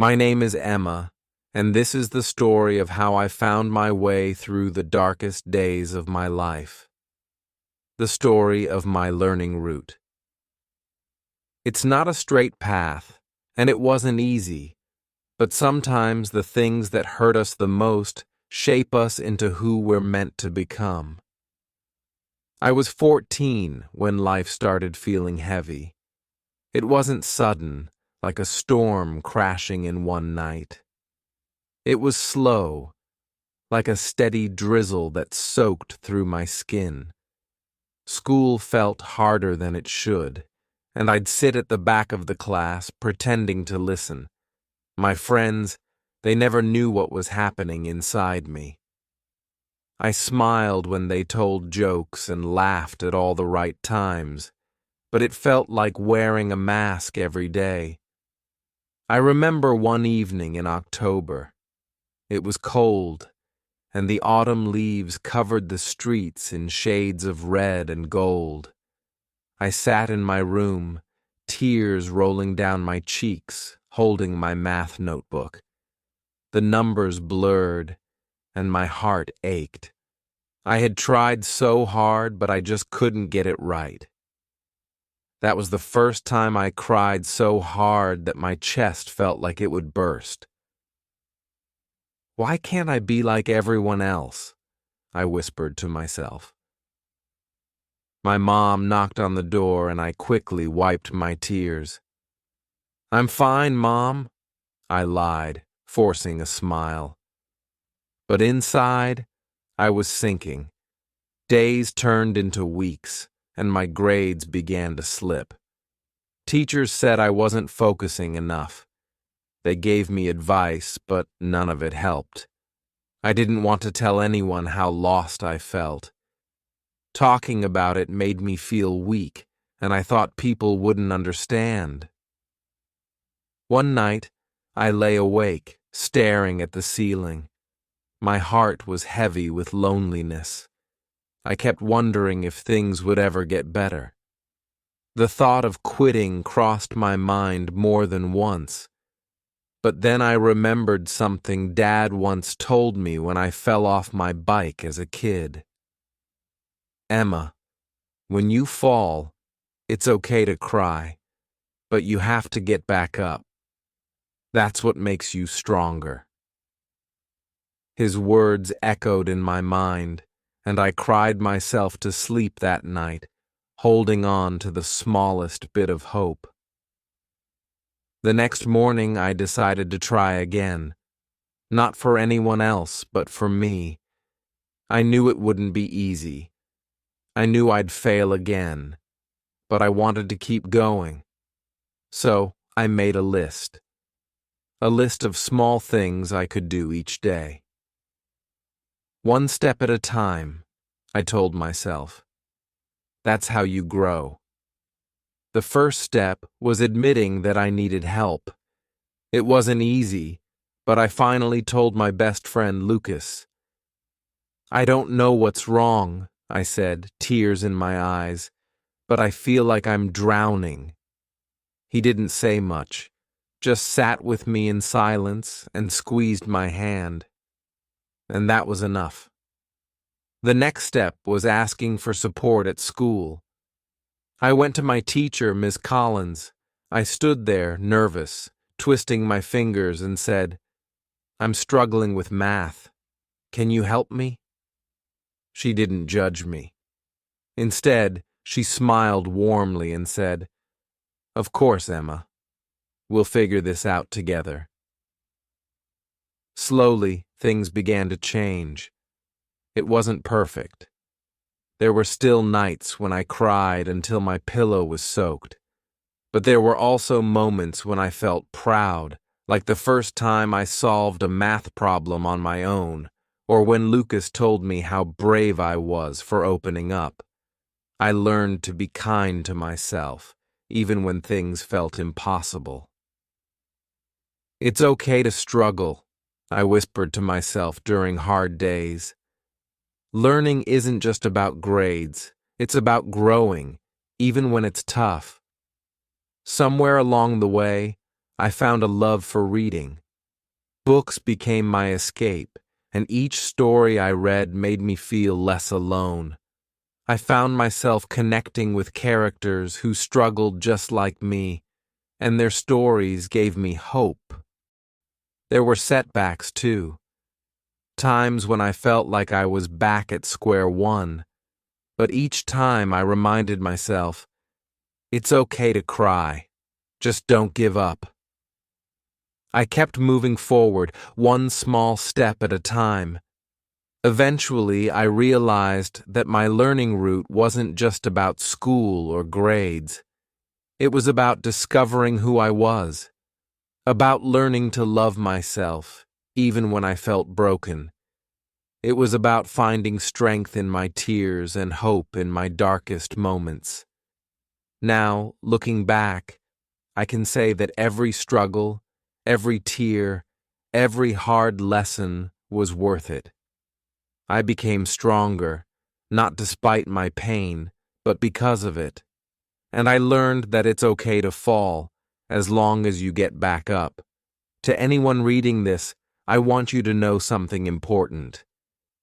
My name is Emma, and this is the story of how I found my way through the darkest days of my life. The story of my learning route. It's not a straight path, and it wasn't easy, but sometimes the things that hurt us the most shape us into who we're meant to become. I was 14 when life started feeling heavy. It wasn't sudden, like a storm crashing in one night. It was slow, like a steady drizzle that soaked through my skin. School felt harder than it should, and I'd sit at the back of the class pretending to listen. My friends, they never knew what was happening inside me. I smiled when they told jokes and laughed at all the right times, but it felt like wearing a mask every day. I remember one evening in October. It was cold, and the autumn leaves covered the streets in shades of red and gold. I sat in my room, tears rolling down my cheeks, holding my math notebook. The numbers blurred, and my heart ached. I had tried so hard, but I just couldn't get it right. That was the first time I cried so hard that my chest felt like it would burst. Why can't I be like everyone else? I whispered to myself. My mom knocked on the door and I quickly wiped my tears. I'm fine, Mom, I lied, forcing a smile. But inside, I was sinking. Days turned into weeks, and my grades began to slip. Teachers said I wasn't focusing enough. They gave me advice, but none of it helped. I didn't want to tell anyone how lost I felt. Talking about it made me feel weak, and I thought people wouldn't understand. One night, I lay awake, staring at the ceiling. My heart was heavy with loneliness. I kept wondering if things would ever get better. The thought of quitting crossed my mind more than once. But then I remembered something Dad once told me when I fell off my bike as a kid. Emma, when you fall, it's okay to cry, but you have to get back up. That's what makes you stronger. His words echoed in my mind, and I cried myself to sleep that night, holding on to the smallest bit of hope. The next morning I decided to try again. Not for anyone else, but for me. I knew it wouldn't be easy. I knew I'd fail again, but I wanted to keep going. So I made a list of small things I could do each day. One step at a time, I told myself. That's how you grow. The first step was admitting that I needed help. It wasn't easy, but I finally told my best friend Lucas. I don't know what's wrong, I said, tears in my eyes, but I feel like I'm drowning. He didn't say much, just sat with me in silence and squeezed my hand. And that was enough. The next step was asking for support at school. I went to my teacher, Miss Collins. I stood there, nervous, twisting my fingers, and said, I'm struggling with math. Can you help me? She didn't judge me. Instead, she smiled warmly and said, Of course, Emma. We'll figure this out together. Slowly, things began to change. It wasn't perfect. There were still nights when I cried until my pillow was soaked. But there were also moments when I felt proud, like the first time I solved a math problem on my own, or when Lucas told me how brave I was for opening up. I learned to be kind to myself, even when things felt impossible. It's okay to struggle, I whispered to myself during hard days. Learning isn't just about grades, it's about growing, even when it's tough. Somewhere along the way, I found a love for reading. Books became my escape, and each story I read made me feel less alone. I found myself connecting with characters who struggled just like me, and their stories gave me hope. There were setbacks, too. Times when I felt like I was back at square one, but each time I reminded myself, it's okay to cry. Just don't give up. I kept moving forward, one small step at a time. Eventually, I realized that my learning route wasn't just about school or grades. It was about discovering who I was, about learning to love myself, even when I felt broken. It was about finding strength in my tears and hope in my darkest moments. Now, looking back, I can say that every struggle, every tear, every hard lesson was worth it. I became stronger, not despite my pain, but because of it. And I learned that it's okay to fall, as long as you get back up. To anyone reading this, I want you to know something important.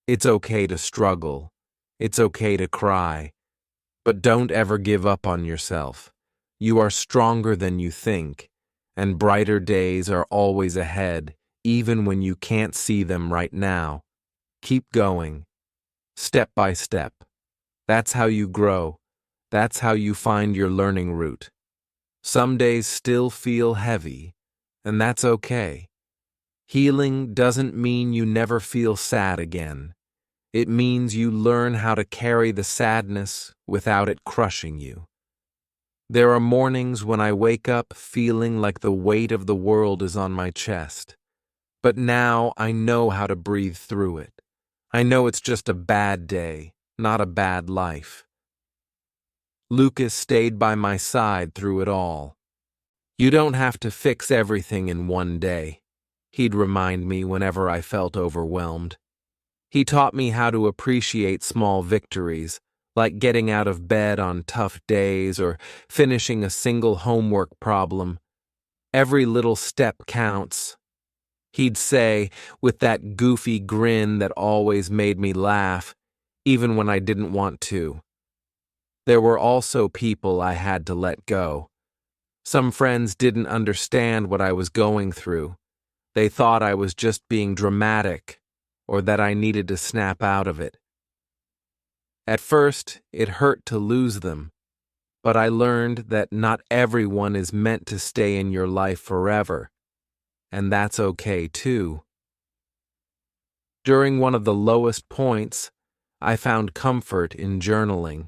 It's okay to struggle. It's okay to cry. But don't ever give up on yourself. You are stronger than you think, and brighter days are always ahead, even when you can't see them right now. Keep going, step by step. That's how you grow. That's how you find your learning route. Some days still feel heavy, and that's okay. Healing doesn't mean you never feel sad again. It means you learn how to carry the sadness without it crushing you. There are mornings when I wake up feeling like the weight of the world is on my chest. But now I know how to breathe through it. I know it's just a bad day, not a bad life. Lucas stayed by my side through it all. You don't have to fix everything in one day, he'd remind me whenever I felt overwhelmed. He taught me how to appreciate small victories, like getting out of bed on tough days or finishing a single homework problem. Every little step counts. He'd say, with that goofy grin that always made me laugh, even when I didn't want to. There were also people I had to let go. Some friends didn't understand what I was going through. They thought I was just being dramatic, or that I needed to snap out of it. At first, it hurt to lose them, but I learned that not everyone is meant to stay in your life forever, and that's okay too. During one of the lowest points, I found comfort in journaling.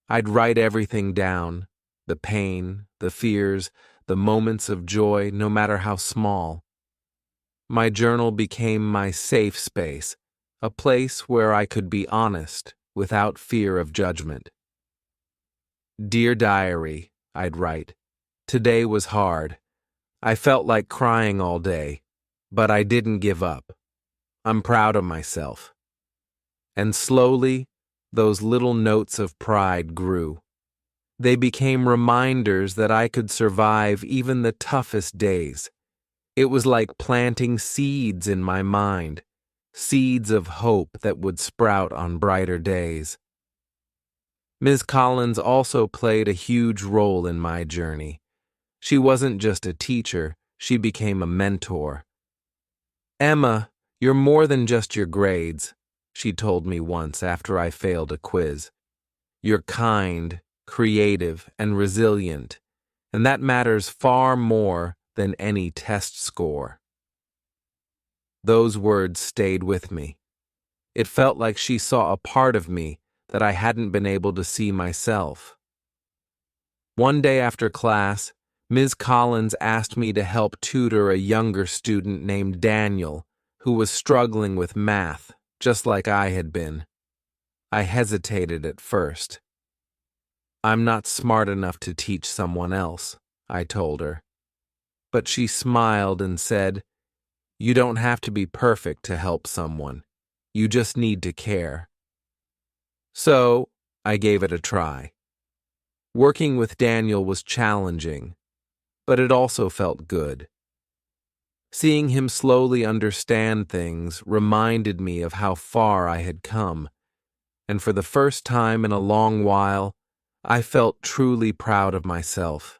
I'd write everything down, the pain, the fears, the moments of joy, no matter how small. My journal became my safe space, a place where I could be honest without fear of judgment. Dear Diary, I'd write, today was hard. I felt like crying all day, but I didn't give up. I'm proud of myself. And slowly, those little notes of pride grew. They became reminders that I could survive even the toughest days. It was like planting seeds in my mind, seeds of hope that would sprout on brighter days. Ms. Collins also played a huge role in my journey. She wasn't just a teacher, she became a mentor. Emma, you're more than just your grades, she told me once after I failed a quiz. You're kind, creative, and resilient, and that matters far more than any test score. Those words stayed with me. It felt like she saw a part of me that I hadn't been able to see myself. One day after class, Ms. Collins asked me to help tutor a younger student named Daniel, who was struggling with math, just like I had been. I hesitated at first. I'm not smart enough to teach someone else, I told her. But she smiled and said, you don't have to be perfect to help someone. You just need to care. So, I gave it a try. Working with Daniel was challenging, but it also felt good. Seeing him slowly understand things reminded me of how far I had come, and for the first time in a long while, I felt truly proud of myself.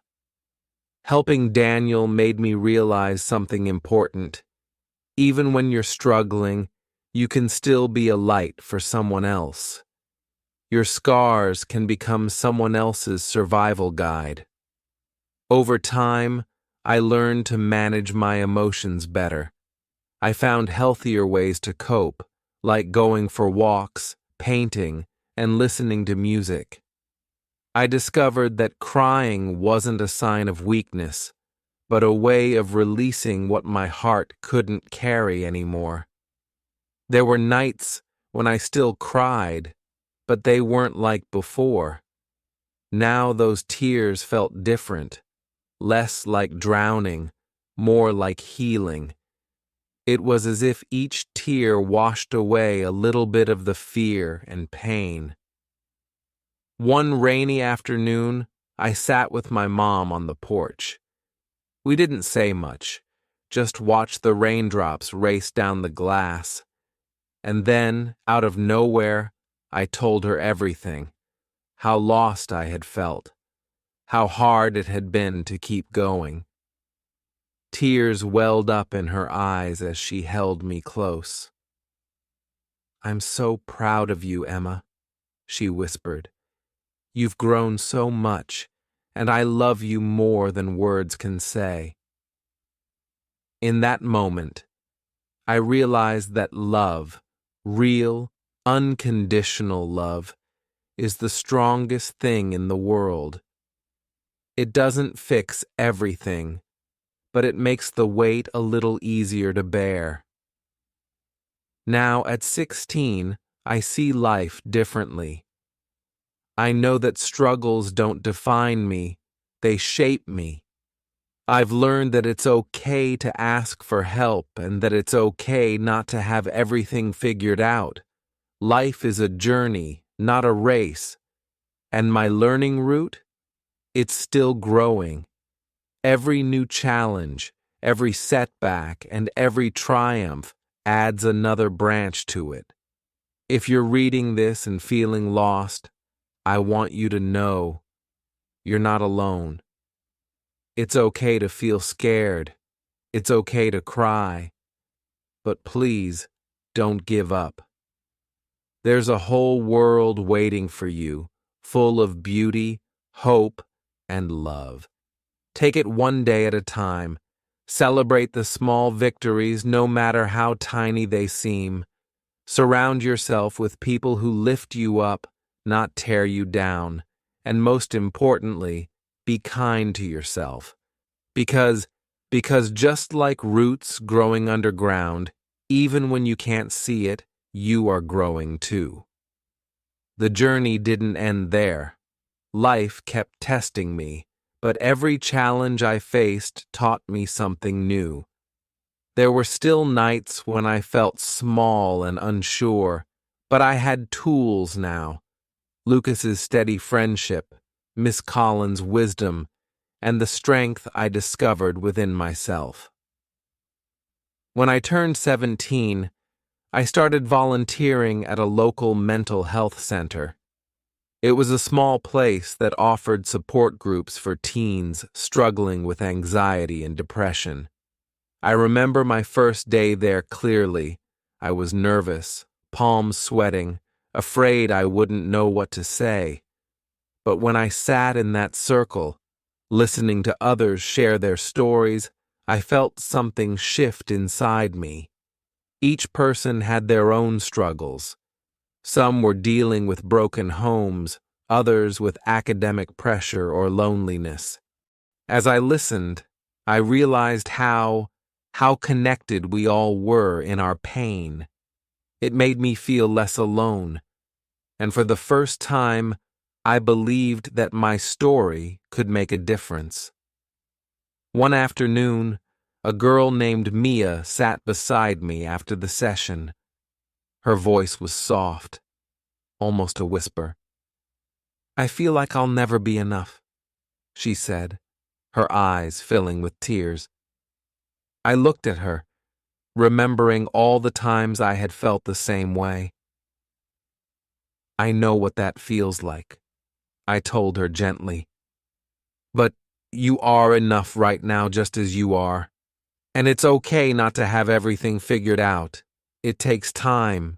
Helping Daniel made me realize something important. Even when you're struggling, you can still be a light for someone else. Your scars can become someone else's survival guide. Over time, I learned to manage my emotions better. I found healthier ways to cope, like going for walks, painting, and listening to music. I discovered that crying wasn't a sign of weakness, but a way of releasing what my heart couldn't carry anymore. There were nights when I still cried, but they weren't like before. Now those tears felt different, less like drowning, more like healing. It was as if each tear washed away a little bit of the fear and pain. One rainy afternoon, I sat with my mom on the porch. We didn't say much, just watched the raindrops race down the glass. And then, out of nowhere, I told her everything. How lost I had felt. How hard it had been to keep going. Tears welled up in her eyes as she held me close. "I'm so proud of you, Emma," she whispered. "You've grown so much, and I love you more than words can say." In that moment, I realized that love, real, unconditional love, is the strongest thing in the world. It doesn't fix everything, but it makes the weight a little easier to bear. Now, at 16, I see life differently. I know that struggles don't define me, they shape me. I've learned that it's okay to ask for help and that it's okay not to have everything figured out. Life is a journey, not a race. And my learning route? It's still growing. Every new challenge, every setback, and every triumph adds another branch to it. If you're reading this and feeling lost, I want you to know you're not alone. It's okay to feel scared. It's okay to cry. But please, don't give up. There's a whole world waiting for you, full of beauty, hope, and love. Take it one day at a time. Celebrate the small victories, no matter how tiny they seem. Surround yourself with people who lift you up, not tear you down. And most importantly, be kind to yourself. Because just like roots growing underground, even when you can't see it, you are growing too. The journey didn't end there. Life kept testing me, but every challenge I faced taught me something new. There were still nights when I felt small and unsure, but I had tools now. Lucas's steady friendship, Miss Collins' wisdom, and the strength I discovered within myself. When I turned 17, I started volunteering at a local mental health center. It was a small place that offered support groups for teens struggling with anxiety and depression. I remember my first day there clearly. I was nervous, palms sweating, afraid I wouldn't know what to say. But when I sat in that circle, listening to others share their stories, I felt something shift inside me. Each person had their own struggles. Some were dealing with broken homes, others with academic pressure or loneliness. As I listened, I realized how connected we all were in our pain. It made me feel less alone, and for the first time, I believed that my story could make a difference. One afternoon, a girl named Mia sat beside me after the session. Her voice was soft, almost a whisper. "I feel like I'll never be enough," she said, her eyes filling with tears. I looked at her, remembering all the times I had felt the same way. I know what that feels like, I told her gently. But you are enough right now just as you are. And it's okay not to have everything figured out. It takes time,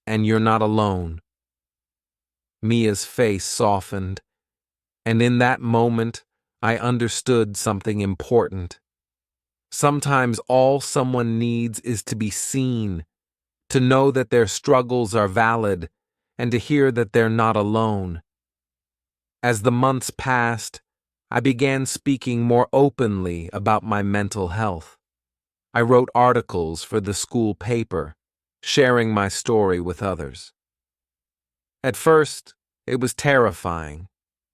and you're not alone. Mia's face softened, and in that moment, I understood something important. Sometimes all someone needs is to be seen, to know that their struggles are valid, and to hear that they're not alone. As the months passed, I began speaking more openly about my mental health. I wrote articles for the school paper, sharing my story with others. At first, it was terrifying,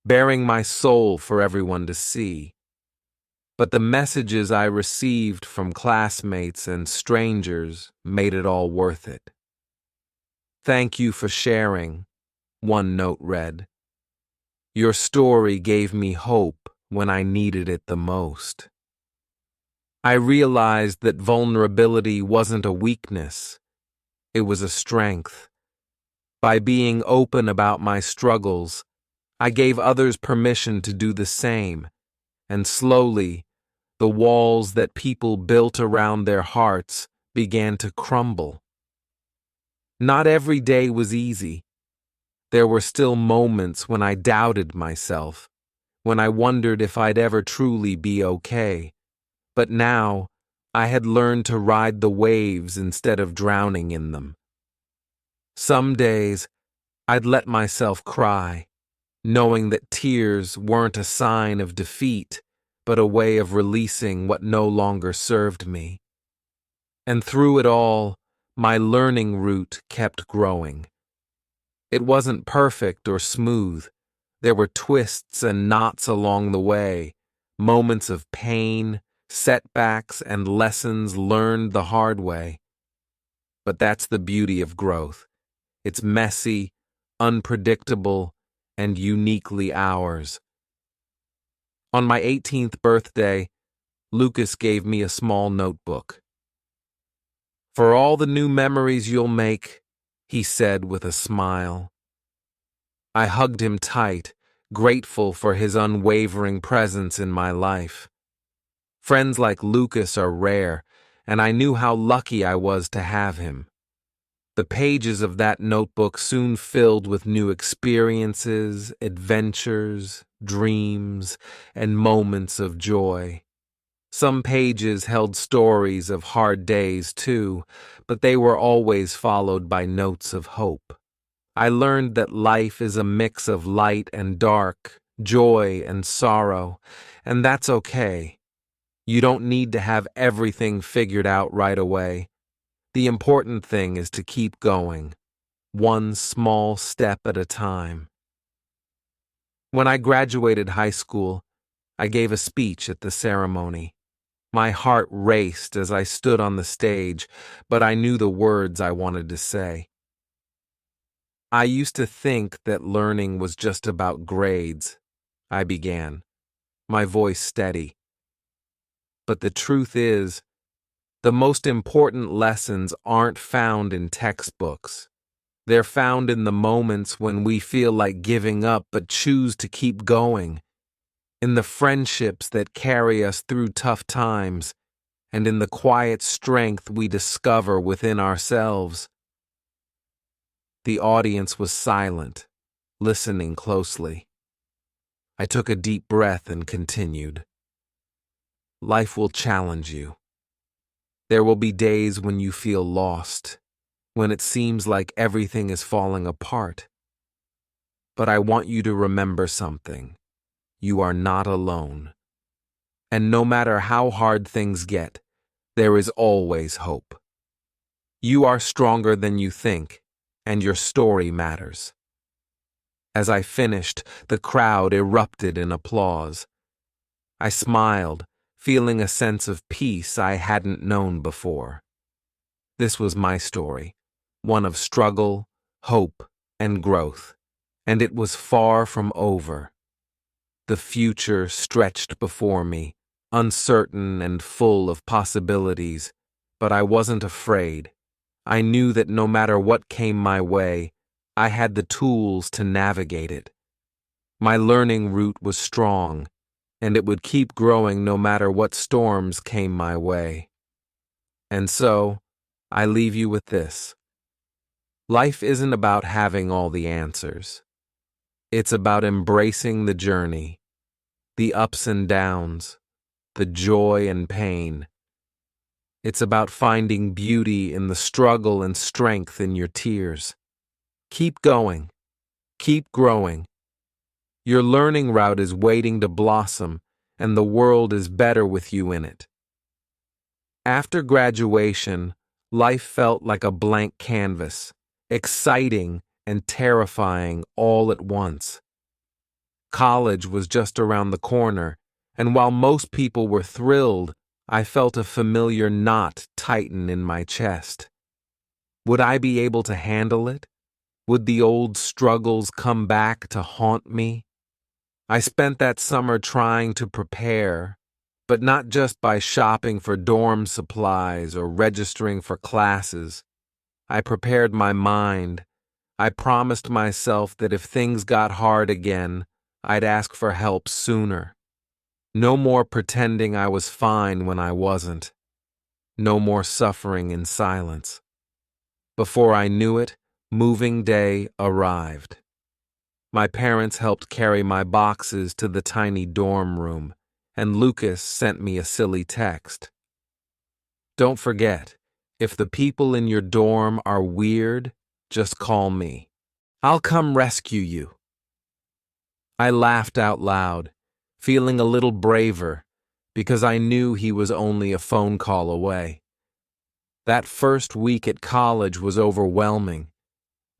bearing my soul for everyone to see. But the messages I received from classmates and strangers made it all worth it. Thank you for sharing, one note read. Your story gave me hope when I needed it the most. I realized that vulnerability wasn't a weakness, it was a strength. By being open about my struggles, I gave others permission to do the same, and slowly, the walls that people built around their hearts began to crumble. Not every day was easy. There were still moments when I doubted myself, when I wondered if I'd ever truly be okay. But now, I had learned to ride the waves instead of drowning in them. Some days, I'd let myself cry, knowing that tears weren't a sign of defeat, but a way of releasing what no longer served me. And through it all, my learning route kept growing. It wasn't perfect or smooth. There were twists and knots along the way, moments of pain, setbacks, and lessons learned the hard way. But that's the beauty of growth. It's messy, unpredictable, and uniquely ours. On my 18th birthday, Lucas gave me a small notebook. For all the new memories you'll make, he said with a smile. I hugged him tight, grateful for his unwavering presence in my life. Friends like Lucas are rare, and I knew how lucky I was to have him. The pages of that notebook soon filled with new experiences, adventures, dreams, and moments of joy. Some pages held stories of hard days too, but they were always followed by notes of hope. I learned that life is a mix of light and dark, joy and sorrow, and that's okay. You don't need to have everything figured out right away. The important thing is to keep going, one small step at a time. When I graduated high school, I gave a speech at the ceremony. My heart raced as I stood on the stage, but I knew the words I wanted to say. I used to think that learning was just about grades, I began, my voice steady. But the truth is, the most important lessons aren't found in textbooks. They're found in the moments when we feel like giving up but choose to keep going, in the friendships that carry us through tough times, and in the quiet strength we discover within ourselves. The audience was silent, listening closely. I took a deep breath and continued. Life will challenge you. There will be days when you feel lost, when it seems like everything is falling apart. But I want you to remember something. You are not alone. And no matter how hard things get, there is always hope. You are stronger than you think, and your story matters. As I finished, the crowd erupted in applause. I smiled, feeling a sense of peace I hadn't known before. This was my story, one of struggle, hope, and growth, and it was far from over. The future stretched before me, uncertain and full of possibilities, but I wasn't afraid. I knew that no matter what came my way, I had the tools to navigate it. My learning root was strong, and it would keep growing no matter what storms came my way. And so, I leave you with this. Life isn't about having all the answers. It's about embracing the journey, the ups and downs, the joy and pain. It's about finding beauty in the struggle and strength in your tears. Keep going. Keep growing. Your learning route is waiting to blossom, and the world is better with you in it. After graduation, life felt like a blank canvas, exciting and terrifying all at once. College was just around the corner, and while most people were thrilled, I felt a familiar knot tighten in my chest. Would I be able to handle it? Would the old struggles come back to haunt me? I spent that summer trying to prepare, but not just by shopping for dorm supplies or registering for classes. I prepared my mind. I promised myself that if things got hard again, I'd ask for help sooner. No more pretending I was fine when I wasn't. No more suffering in silence. Before I knew it, moving day arrived. My parents helped carry my boxes to the tiny dorm room, and Lucas sent me a silly text. Don't forget, if the people in your dorm are weird, just call me. I'll come rescue you. I laughed out loud, feeling a little braver, because I knew he was only a phone call away. That first week at college was overwhelming.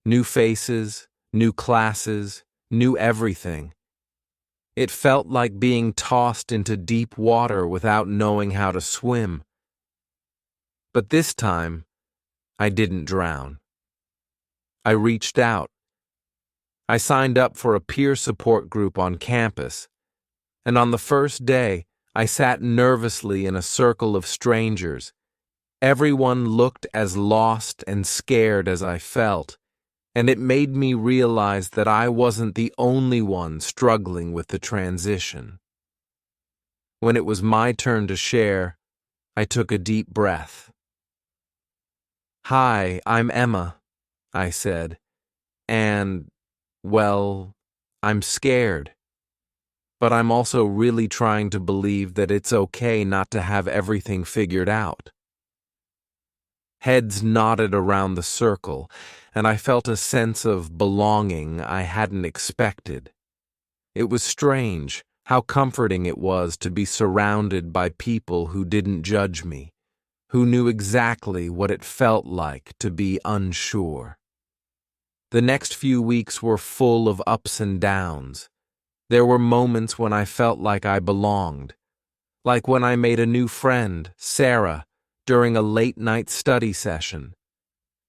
New faces, new classes, new everything. It felt like being tossed into deep water without knowing how to swim. But this time, I didn't drown. I reached out. I signed up for a peer support group on campus, and on the first day, I sat nervously in a circle of strangers. Everyone looked as lost and scared as I felt, and it made me realize that I wasn't the only one struggling with the transition. When it was my turn to share, I took a deep breath. "Hi, I'm Emma," I said, "and, well, I'm scared. But I'm also really trying to believe that it's okay not to have everything figured out." Heads nodded around the circle, and I felt a sense of belonging I hadn't expected. It was strange how comforting it was to be surrounded by people who didn't judge me, who knew exactly what it felt like to be unsure. The next few weeks were full of ups and downs. There were moments when I felt like I belonged, like when I made a new friend, Sarah, during a late-night study session.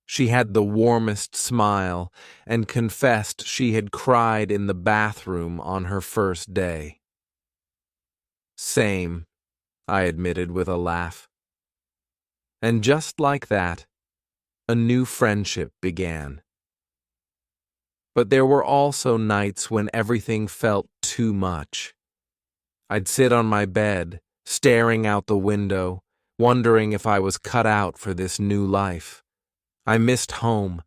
She had the warmest smile and confessed she had cried in the bathroom on her first day. "Same," I admitted with a laugh. And just like that, a new friendship began. But there were also nights when everything felt too much. I'd sit on my bed, staring out the window, wondering if I was cut out for this new life. I missed home.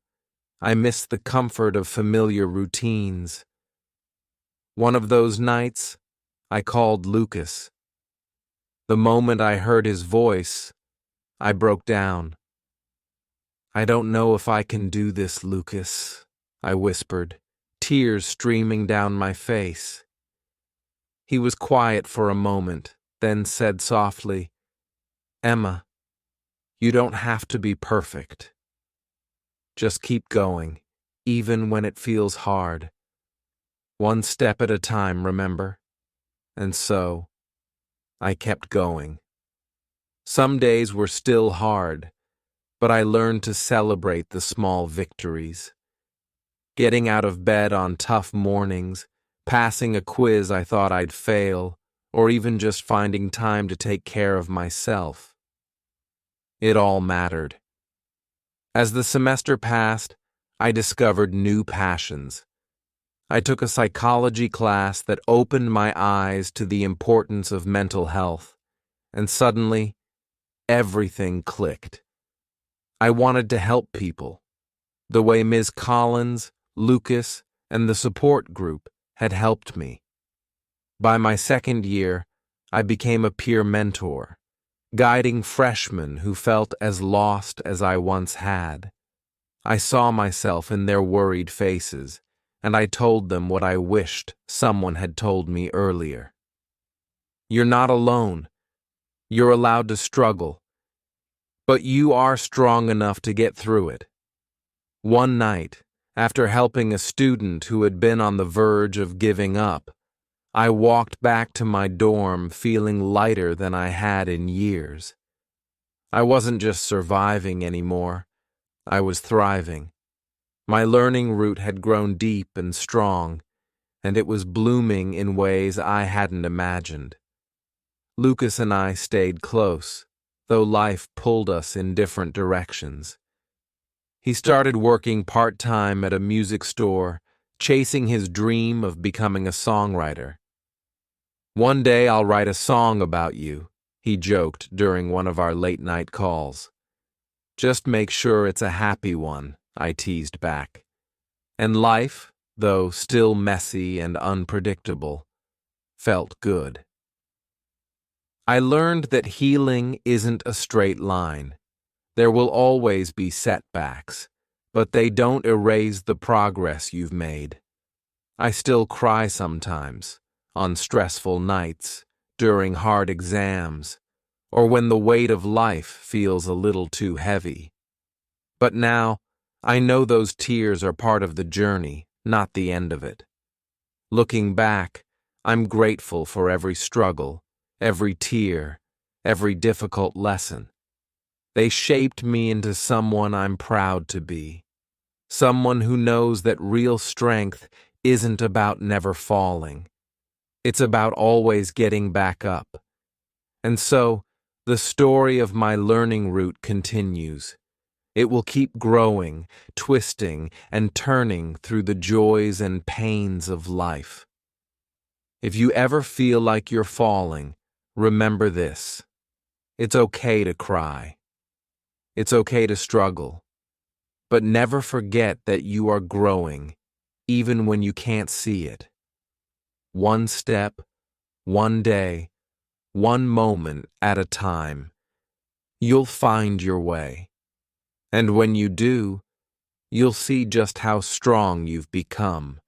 I missed the comfort of familiar routines. One of those nights, I called Lucas. The moment I heard his voice, I broke down. "I don't know if I can do this, Lucas," I whispered, tears streaming down my face. He was quiet for a moment, then said softly, "Emma, you don't have to be perfect. Just keep going, even when it feels hard. One step at a time, remember?" And so, I kept going. Some days were still hard, but I learned to celebrate the small victories. Getting out of bed on tough mornings, passing a quiz I thought I'd fail, or even just finding time to take care of myself. It all mattered. As the semester passed, I discovered new passions. I took a psychology class that opened my eyes to the importance of mental health, and suddenly, everything clicked. I wanted to help people, the way Ms. Collins, Lucas, and the support group had helped me. By my second year, I became a peer mentor, guiding freshmen who felt as lost as I once had. I saw myself in their worried faces, and I told them what I wished someone had told me earlier. You're not alone. You're allowed to struggle, but you are strong enough to get through it. One night, after helping a student who had been on the verge of giving up, I walked back to my dorm feeling lighter than I had in years. I wasn't just surviving anymore. I was thriving. My learning root had grown deep and strong, and it was blooming in ways I hadn't imagined. Lucas and I stayed close, though life pulled us in different directions. He started working part-time at a music store, chasing his dream of becoming a songwriter. "One day I'll write a song about you," he joked during one of our late-night calls. "Just make sure it's a happy one," I teased back. And life, though still messy and unpredictable, felt good. I learned that healing isn't a straight line. There will always be setbacks, but they don't erase the progress you've made. I still cry sometimes, on stressful nights, during hard exams, or when the weight of life feels a little too heavy. But now, I know those tears are part of the journey, not the end of it. Looking back, I'm grateful for every struggle, every tear, every difficult lesson. They shaped me into someone I'm proud to be. Someone who knows that real strength isn't about never falling. It's about always getting back up. And so, the story of my learning route continues. It will keep growing, twisting, and turning through the joys and pains of life. If you ever feel like you're falling, remember this. It's okay to cry. It's okay to struggle. But never forget that you are growing, even when you can't see it. One step, one day, one moment at a time. You'll find your way. And when you do, you'll see just how strong you've become.